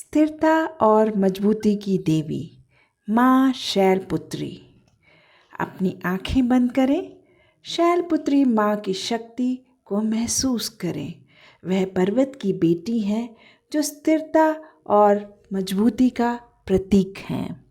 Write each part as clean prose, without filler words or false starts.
स्थिरता और मजबूती की देवी माँ शैलपुत्री। अपनी आंखें बंद करें। शैलपुत्री माँ की शक्ति को महसूस करें। वह पर्वत की बेटी है जो स्थिरता और मजबूती का प्रतीक हैं।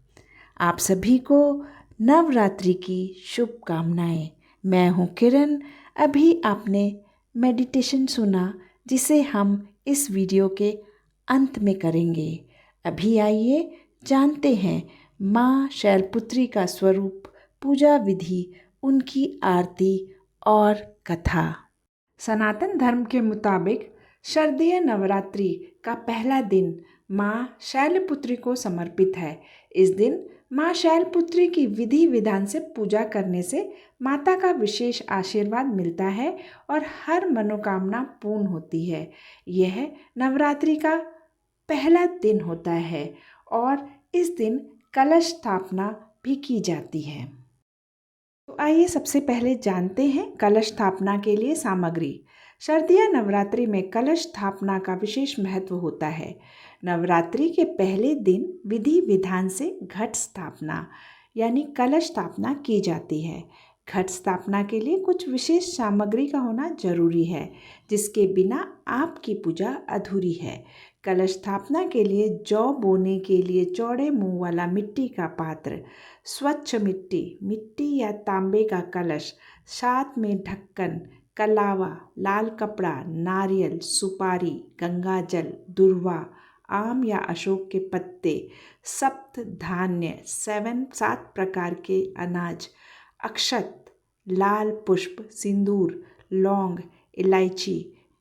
आप सभी को नवरात्रि की शुभकामनाएं। मैं हूँ किरण। अभी आपने मेडिटेशन सुना जिसे हम इस वीडियो के अंत में करेंगे। अभी आइए जानते हैं माँ शैलपुत्री का स्वरूप, पूजा विधि, उनकी आरती और कथा। सनातन धर्म के मुताबिक शारदीय नवरात्रि का पहला दिन माँ शैलपुत्री को समर्पित है। इस दिन माँ शैलपुत्री की विधि विधान से पूजा करने से माता का विशेष आशीर्वाद मिलता है और हर मनोकामना पूर्ण होती है। यह नवरात्रि का पहला दिन होता है और इस दिन कलश स्थापना भी की जाती है। तो आइए सबसे पहले जानते हैं कलश स्थापना के लिए सामग्री। शारदीय नवरात्रि में कलश स्थापना का विशेष महत्व होता है। नवरात्रि के पहले दिन विधि विधान से घट स्थापना यानी कलश स्थापना की जाती है। घट स्थापना के लिए कुछ विशेष सामग्री का होना जरूरी है, जिसके बिना आपकी पूजा अधूरी है। कलश स्थापना के लिए जौ बोने के लिए चौड़े मुंह वाला मिट्टी का पात्र, स्वच्छ मिट्टी या तांबे का कलश, साथ में ढक्कन, कलावा, लाल कपड़ा, नारियल, सुपारी, गंगा जल, दुर्वा, आम या अशोक के पत्ते, सप्त धान्य, 7 प्रकार के अनाज, अक्षत, लाल पुष्प, सिंदूर, लौंग, इलायची,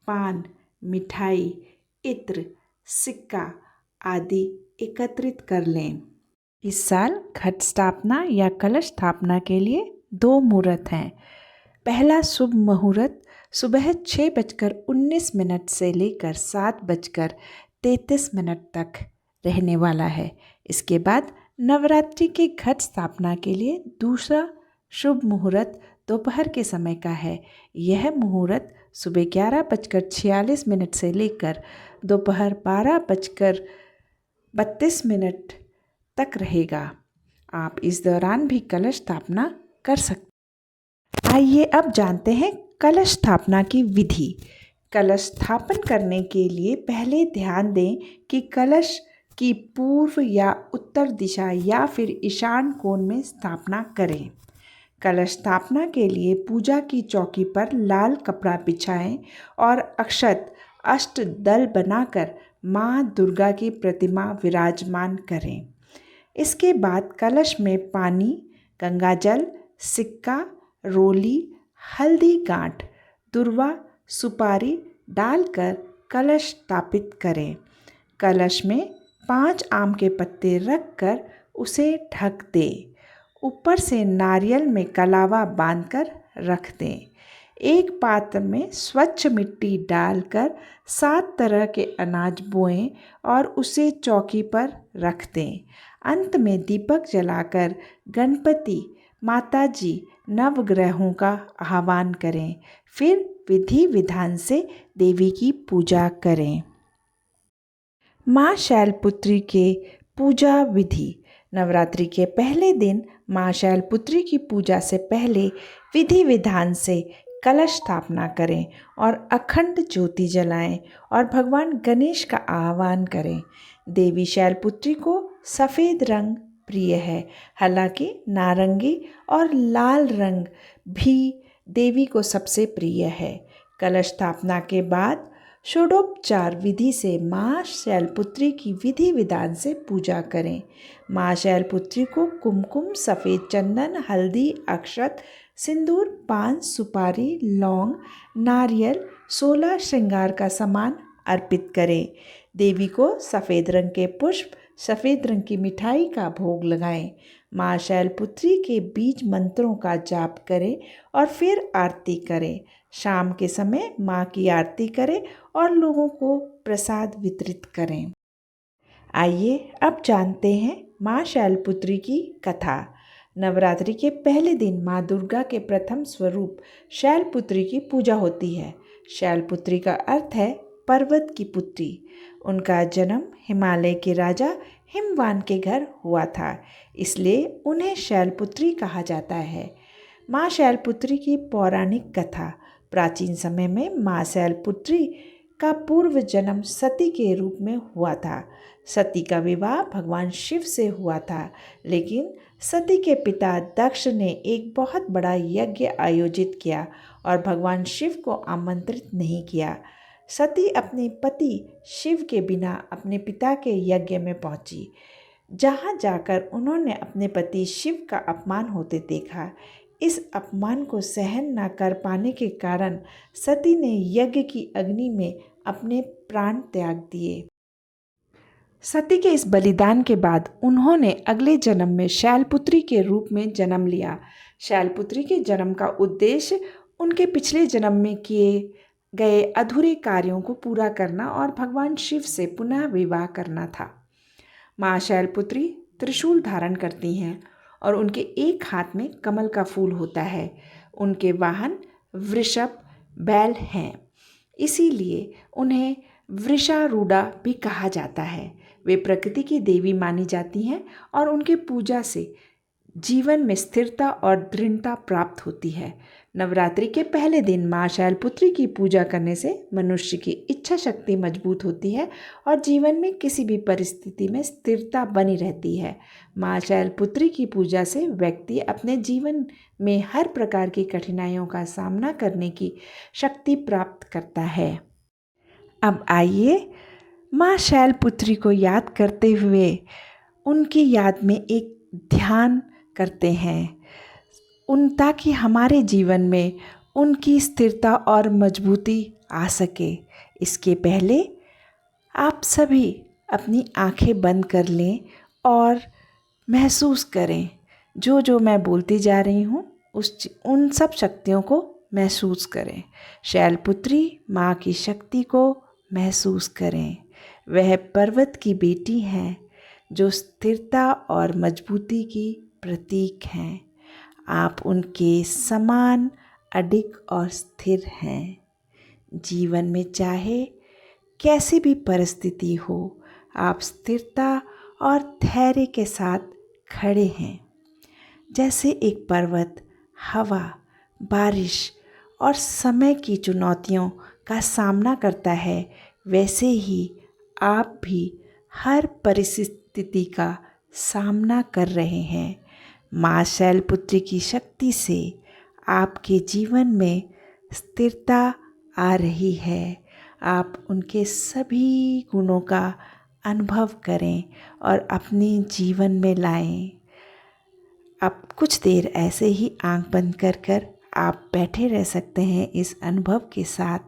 पान, मिठाई, इत्र, सिक्का आदि एकत्रित कर लें। इस साल घट स्थापना या कलश स्थापना के लिए 2 मुहूर्त हैं। पहला शुभ मुहूर्त सुबह 6:19 से लेकर 7:33 तक रहने वाला है। इसके बाद नवरात्रि के घट स्थापना के लिए दूसरा शुभ मुहूर्त दोपहर के समय का है। यह मुहूर्त सुबह 11:46 से लेकर दोपहर 12:32 तक रहेगा। आप इस दौरान भी कलश स्थापना कर सकते। आइए अब जानते हैं कलश स्थापना की विधि। कलश स्थापन करने के लिए पहले ध्यान दें कि कलश की पूर्व या उत्तर दिशा या फिर ईशान कोण में स्थापना करें। कलश स्थापना के लिए पूजा की चौकी पर लाल कपड़ा बिछाएं और अक्षत अष्टदल बनाकर माँ दुर्गा की प्रतिमा विराजमान करें। इसके बाद कलश में पानी, गंगाजल, सिक्का, रोली, हल्दी गांठ, दुर्वा, सुपारी डालकर कलश स्थापित करें। कलश में 5 आम के पत्ते रखकर उसे ढक दें। ऊपर से नारियल में कलावा बांधकर रख दें। एक पात्र में स्वच्छ मिट्टी डालकर 7 तरह के अनाज बोएं और उसे चौकी पर रख दें। अंत में दीपक जलाकर गणपति, माताजी, नवग्रहों का आह्वान करें। फिर विधि विधान से देवी की पूजा करें। माँ शैलपुत्री के पूजा विधि। नवरात्रि के पहले दिन माँ शैलपुत्री की पूजा से पहले विधि विधान से कलश स्थापना करें और अखंड ज्योति जलाएं और भगवान गणेश का आह्वान करें। देवी शैलपुत्री को सफ़ेद रंग प्रिय है, हालांकि नारंगी और लाल रंग भी देवी को सबसे प्रिय है। कलश स्थापना के बाद षोडोपचार विधि से माँ शैलपुत्री की विधि विधान से पूजा करें। माँ शैलपुत्री को कुमकुम, सफ़ेद चंदन, हल्दी, अक्षत, सिंदूर, पान, सुपारी, लौंग, नारियल, 16 श्रृंगार का सामान अर्पित करें। देवी को सफ़ेद रंग के पुष्प, सफ़ेद रंग की मिठाई का भोग लगाएं। माँ शैलपुत्री के बीज मंत्रों का जाप करें और फिर आरती करें। शाम के समय माँ की आरती करें और लोगों को प्रसाद वितरित करें। आइए अब जानते हैं माँ शैलपुत्री की कथा। नवरात्रि के पहले दिन माँ दुर्गा के प्रथम स्वरूप शैलपुत्री की पूजा होती है। शैलपुत्री का अर्थ है पर्वत की पुत्री। उनका जन्म हिमालय के राजा हिमवान के घर हुआ था, इसलिए उन्हें शैलपुत्री कहा जाता है। माँ शैलपुत्री की पौराणिक कथा। प्राचीन समय में माँ शैलपुत्री का पूर्व जन्म सती के रूप में हुआ था। सती का विवाह भगवान शिव से हुआ था, लेकिन सती के पिता दक्ष ने एक बहुत बड़ा यज्ञ आयोजित किया और भगवान शिव को आमंत्रित नहीं किया। सती अपने पति शिव के बिना अपने पिता के यज्ञ में पहुंची। जहां जाकर उन्होंने अपने पति शिव का अपमान होते देखा। इस अपमान को सहन न कर पाने के कारण सती ने यज्ञ की अग्नि में अपने प्राण त्याग दिए। सती के इस बलिदान के बाद उन्होंने अगले जन्म में शैलपुत्री के रूप में जन्म लिया। शैलपुत्री के जन्म का उद्देश्य उनके पिछले जन्म में किए गए अधूरे कार्यों को पूरा करना और भगवान शिव से पुनः विवाह करना था। माँ शैलपुत्री त्रिशूल धारण करती हैं और उनके एक हाथ में कमल का फूल होता है। उनके वाहन वृषभ बैल हैं, इसीलिए उन्हें वृषारूढ़ा भी कहा जाता है। वे प्रकृति की देवी मानी जाती हैं और उनके पूजा से जीवन में स्थिरता और दृढ़ता प्राप्त होती है। नवरात्रि के पहले दिन माँ शैलपुत्री की पूजा करने से मनुष्य की इच्छा शक्ति मजबूत होती है और जीवन में किसी भी परिस्थिति में स्थिरता बनी रहती है। माँ शैलपुत्री की पूजा से व्यक्ति अपने जीवन में हर प्रकार की कठिनाइयों का सामना करने की शक्ति प्राप्त करता है। अब आइए माँ शैलपुत्री को याद करते हुए उनकी याद में एक ध्यान करते हैं ताकि हमारे जीवन में उनकी स्थिरता और मजबूती आ सके। इसके पहले आप सभी अपनी आंखें बंद कर लें और महसूस करें जो जो मैं बोलती जा रही हूँ उन सब शक्तियों को महसूस करें। शैलपुत्री माँ की शक्ति को महसूस करें। वह पर्वत की बेटी हैं जो स्थिरता और मजबूती की प्रतीक हैं। आप उनके समान अडिग और स्थिर हैं। जीवन में चाहे कैसी भी परिस्थिति हो, आप स्थिरता और धैर्य के साथ खड़े हैं। जैसे एक पर्वत हवा, बारिश और समय की चुनौतियों का सामना करता है, वैसे ही आप भी हर परिस्थिति का सामना कर रहे हैं। माँ शैलपुत्री की शक्ति से आपके जीवन में स्थिरता आ रही है। आप उनके सभी गुणों का अनुभव करें और अपने जीवन में लाएं। अब कुछ देर ऐसे ही आंख बंद कर आप बैठे रह सकते हैं इस अनुभव के साथ,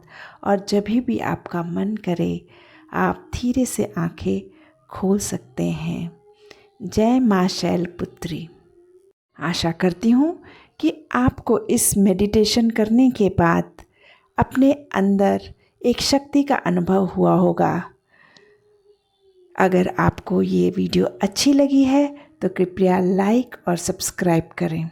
और जब भी आपका मन करे आप धीरे से आंखें खोल सकते हैं। जय माँ शैलपुत्री। आशा करती हूँ कि आपको इस मेडिटेशन करने के बाद अपने अंदर एक शक्ति का अनुभव हुआ होगा। अगर आपको ये वीडियो अच्छी लगी है तो कृपया लाइक और सब्सक्राइब करें।